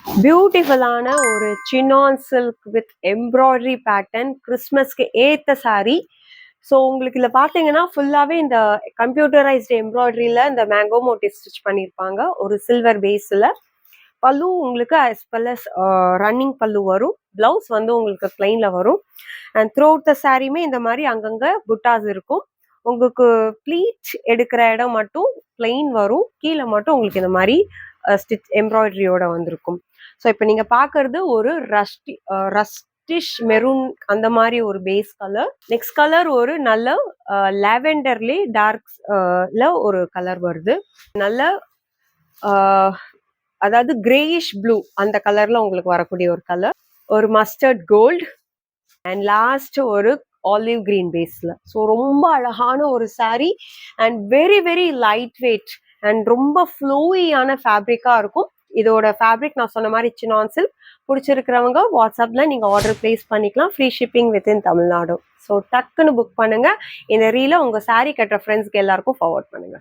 பியூட்டிஃபுல்லான ஒரு chinon silk with embroidery pattern கிறிஸ்மஸ்க்கு ஏத்த சாரி. ஸோ உங்களுக்கு இதில் பார்த்தீங்கன்னா ஃபுல்லாகவே இந்த கம்ப்யூட்டரைஸ்டு எம்ப்ராய்டரியில் இந்த மேங்கோ மோட்டிவ் ஸ்டிச் பண்ணியிருப்பாங்க ஒரு சில்வர் பேஸில். பல்லு உங்களுக்கு அஸ் வெல் அஸ் ரன்னிங் பல்லு வரும். பிளவுஸ் வந்து உங்களுக்கு பிளைனில் வரும். அண்ட் த்ரூ அவுட் த சாரியுமே இந்த மாதிரி அங்கங்கே புட்டாஸ் இருக்கும். உங்களுக்கு ப்ளீட் எடுக்கிற இடம் மட்டும் பிளெயின் வரும். கீழே மட்டும் உங்களுக்கு இந்த மாதிரி ஸ்டிச் எம்ப்ராய்டரியோட வந்திருக்கும். ஸோ இப்போ நீங்கள் பார்க்கறது ஒரு ரஸ்டிஷ் மெரூன் அந்த மாதிரி ஒரு பேஸ் கலர். நெக்ஸ்ட் கலர் ஒரு நல்ல லாவெண்டர்லே டார்க்ல ஒரு கலர் வருது. நல்ல அதாவது கிரேயிஷ் ப்ளூ அந்த கலர்ல உங்களுக்கு வரக்கூடிய ஒரு கலர். ஒரு மஸ்டர்ட் கோல்டு அண்ட் லாஸ்ட் ஒரு ஆலிவ் கிரீன் பேஸ்ல. ஸோ ரொம்ப அழகான ஒரு sari and very very light weight and ரொம்ப ஃப்ளோயியான ஃபேப்ரிக்கா இருக்கும். இதோட ஃபேப்ரிக் நான் சொன்ன மாதிரி சினான் சில்க். பிடிச்சிருக்கிறவங்க வாட்ஸ்அப்ல நீங்க ஆர்டர் பிளேஸ் பண்ணிக்கலாம். Free shipping within Tamil Nadu. So டக்குன்னு புக் பண்ணுங்க. இந்த ரீல உங்க சாரீ கட்டுற ஃப்ரெண்ட்ஸ்க்கு எல்லாருக்கும் ஃபார்வர்ட் பண்ணுங்க.